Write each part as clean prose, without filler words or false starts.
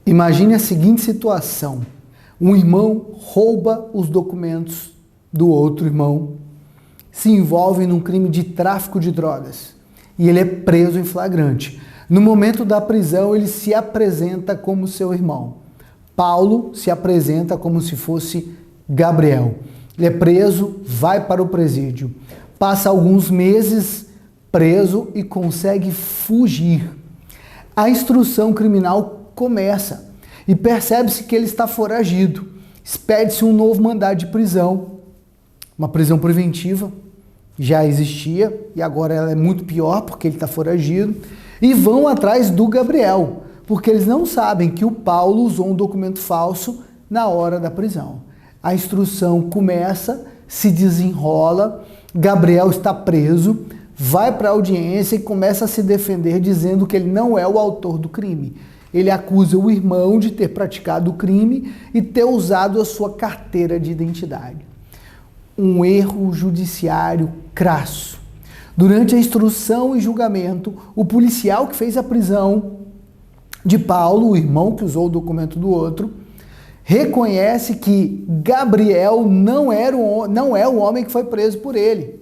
Imagine a seguinte situação: um irmão rouba os documentos do outro irmão, se envolve num crime de tráfico de drogas e ele é preso em flagrante. No momento da prisão, ele se apresenta como seu irmão. Paulo se apresenta como se fosse Gabriel. Ele é preso, vai para o presídio, passa alguns meses preso e consegue fugir. A instrução criminal começa e percebe-se que ele está foragido. Expede-se um novo mandado de prisão, uma prisão preventiva, já existia e agora ela é muito pior porque ele está foragido, e vão atrás do Gabriel, porque eles não sabem que o Paulo usou um documento falso na hora da prisão. A instrução começa, se desenrola, Gabriel está preso, vai para a audiência e começa a se defender dizendo que ele não é o autor do crime. Ele acusa o irmão de ter praticado o crime e ter usado a sua carteira de identidade. Um erro judiciário crasso. Durante a instrução e julgamento, o policial que fez a prisão de Paulo, o irmão que usou o documento do outro, reconhece que Gabriel não é o homem que foi preso por ele.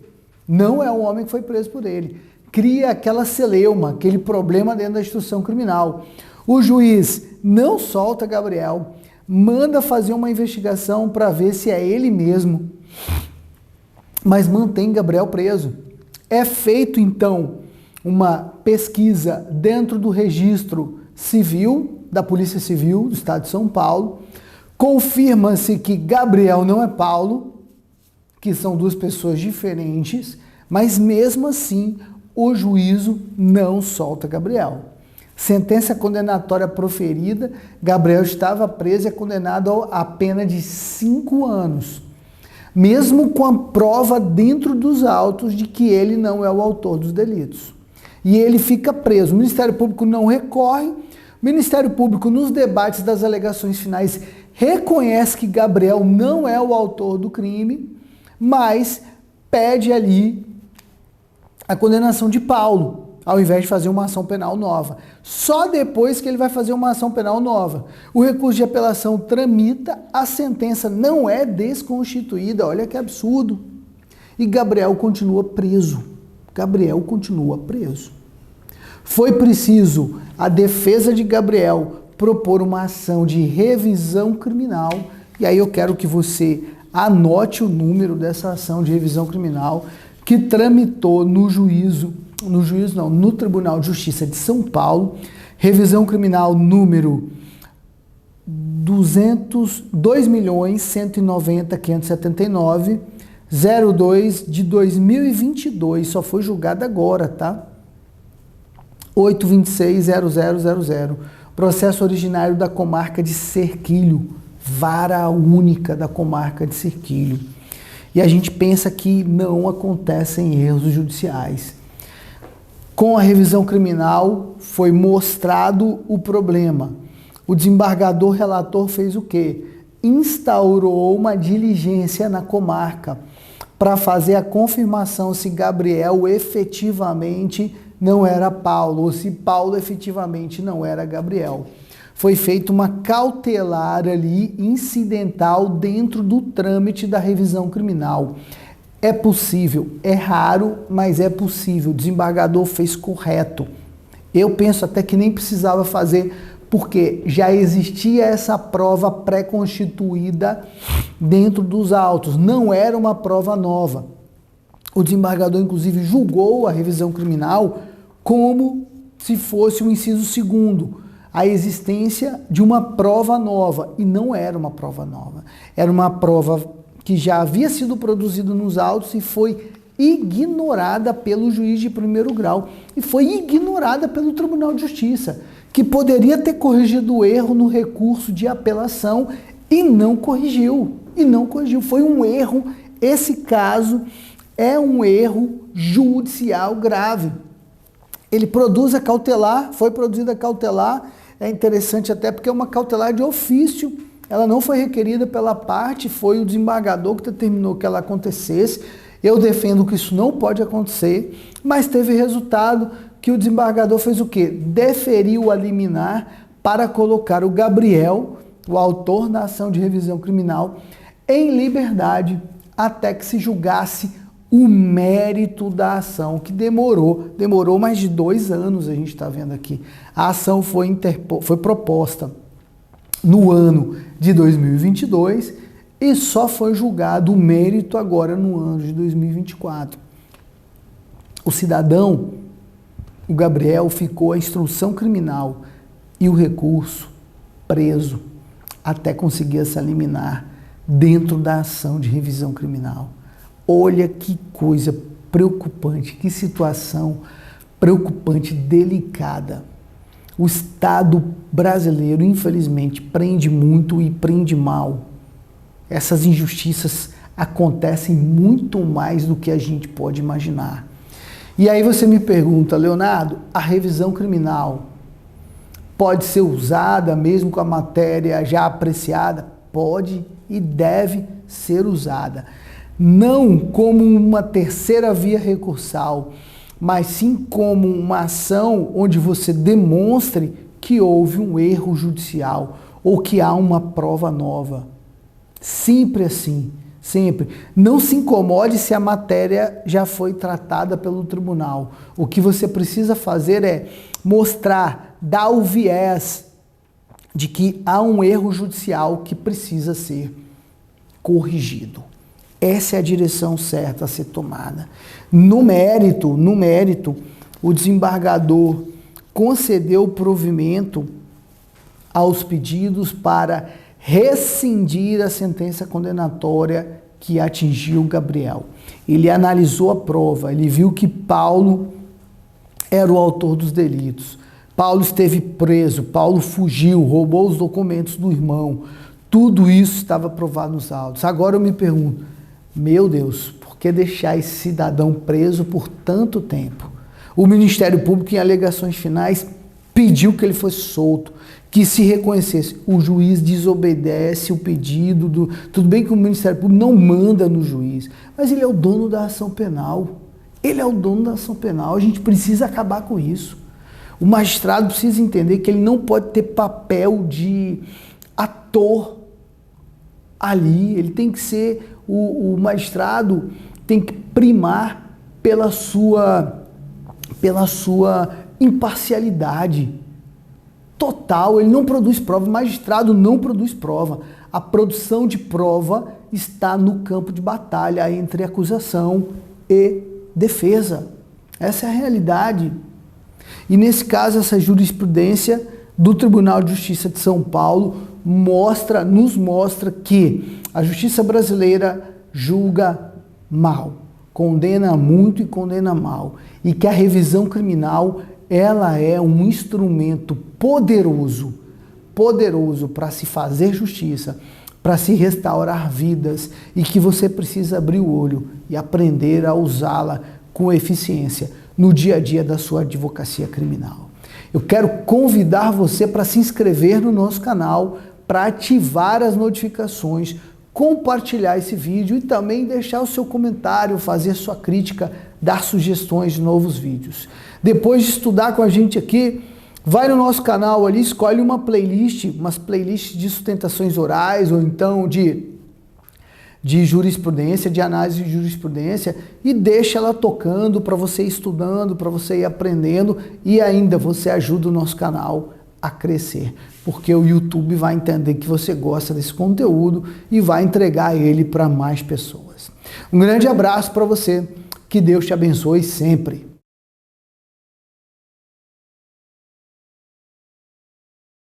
Não é o homem que foi preso por ele. Cria aquela celeuma, aquele problema dentro da instrução criminal. O juiz não solta Gabriel, manda fazer uma investigação para ver se é ele mesmo, mas mantém Gabriel preso. É feito, então, uma pesquisa dentro do registro civil, da Polícia Civil do Estado de São Paulo. Confirma-se que Gabriel não é Paulo, que são duas pessoas diferentes, mas mesmo assim o juízo não solta Gabriel. Sentença condenatória proferida, Gabriel estava preso e é condenado a pena de 5 anos. Mesmo com a prova dentro dos autos de que ele não é o autor dos delitos. E ele fica preso. O Ministério Público não recorre. O Ministério Público, nos debates das alegações finais, reconhece que Gabriel não é o autor do crime, mas pede ali a condenação de Paulo, ao invés de fazer uma ação penal nova. Só depois que ele vai fazer uma ação penal nova. O recurso de apelação tramita, a sentença não é desconstituída, olha que absurdo. E Gabriel continua preso. Gabriel continua preso. Foi preciso a defesa de Gabriel propor uma ação de revisão criminal, e aí eu quero que você anote o número dessa ação de revisão criminal que tramitou no Tribunal de Justiça de São Paulo, revisão criminal número 2.190.579, 02 de 2022, só foi julgada agora, tá? 826.0000, processo originário da comarca de Serquilho, vara única da comarca de Serquilho. E a gente pensa que não acontecem erros judiciais. Com a revisão criminal foi mostrado o problema. O desembargador relator fez o quê? Instaurou uma diligência na comarca para fazer a confirmação se Gabriel efetivamente não era Paulo, ou se Paulo efetivamente não era Gabriel. Foi feita uma cautelar ali, incidental, dentro do trâmite da revisão criminal. É possível, é raro, mas é possível. O desembargador fez correto. Eu penso até que nem precisava fazer, porque já existia essa prova pré-constituída dentro dos autos. Não era uma prova nova. O desembargador, inclusive, julgou a revisão criminal como se fosse o inciso 2º, a existência de uma prova nova. E não era uma prova nova. Era uma prova que já havia sido produzido nos autos e foi ignorada pelo juiz de primeiro grau e foi ignorada pelo Tribunal de Justiça, que poderia ter corrigido o erro no recurso de apelação e não corrigiu. Foi um erro. Esse caso é um erro judicial grave. Ele produz a cautelar, foi produzida a cautelar, é interessante até porque é uma cautelar de ofício. Ela não foi requerida pela parte, foi o desembargador que determinou que ela acontecesse. Eu defendo que isso não pode acontecer, mas teve resultado que o desembargador fez o quê? Deferiu a liminar para colocar o Gabriel, o autor da ação de revisão criminal, em liberdade até que se julgasse o mérito da ação, que demorou mais de 2 anos, a gente está vendo aqui. A ação foi proposta no ano de 2022 e só foi julgado o mérito agora no ano de 2024. O cidadão, o Gabriel, ficou a instrução criminal e o recurso preso até conseguir essa liminar dentro da ação de revisão criminal. Olha que coisa preocupante, que situação preocupante, delicada. O Estado brasileiro, infelizmente, prende muito e prende mal. Essas injustiças acontecem muito mais do que a gente pode imaginar. E aí você me pergunta, Leonardo, a revisão criminal pode ser usada mesmo com a matéria já apreciada? Pode e deve ser usada. Não como uma terceira via recursal, mas sim como uma ação onde você demonstre que houve um erro judicial ou que há uma prova nova. Sempre assim, sempre. Não se incomode se a matéria já foi tratada pelo tribunal. O que você precisa fazer é mostrar, dar o viés de que há um erro judicial que precisa ser corrigido. Essa é a direção certa a ser tomada. No mérito, o desembargador concedeu o provimento aos pedidos para rescindir a sentença condenatória que atingiu Gabriel. Ele analisou a prova, ele viu que Paulo era o autor dos delitos. Paulo esteve preso, Paulo fugiu, roubou os documentos do irmão. Tudo isso estava provado nos autos. Agora eu me pergunto, meu Deus, por que deixar esse cidadão preso por tanto tempo? O Ministério Público, em alegações finais, pediu que ele fosse solto, que se reconhecesse. O juiz desobedece o pedido do... Tudo bem que o Ministério Público não manda no juiz, mas ele é o dono da ação penal. Ele é o dono da ação penal, a gente precisa acabar com isso. O magistrado precisa entender que ele não pode ter papel de ator ali, ele tem que ser... O magistrado tem que primar pela sua imparcialidade total. Ele não produz prova, o magistrado não produz prova. A produção de prova está no campo de batalha entre acusação e defesa. Essa é a realidade. E nesse caso, essa jurisprudência do Tribunal de Justiça de São Paulo nos mostra que a justiça brasileira julga mal, condena muito e condena mal, e que a revisão criminal ela é um instrumento poderoso para se fazer justiça, para se restaurar vidas, e que você precisa abrir o olho e aprender a usá-la com eficiência no dia a dia da sua advocacia criminal. Eu quero convidar você para se inscrever no nosso canal, para ativar as notificações, compartilhar esse vídeo e também deixar o seu comentário, fazer sua crítica, dar sugestões de novos vídeos. Depois de estudar com a gente aqui, vai no nosso canal ali, escolhe uma playlist, umas playlists de sustentações orais ou então de jurisprudência, de análise de jurisprudência, e deixa ela tocando para você ir estudando, para você ir aprendendo, e ainda você ajuda o nosso canal a crescer, porque o YouTube vai entender que você gosta desse conteúdo e vai entregar ele para mais pessoas. Um grande abraço para você, que Deus te abençoe sempre.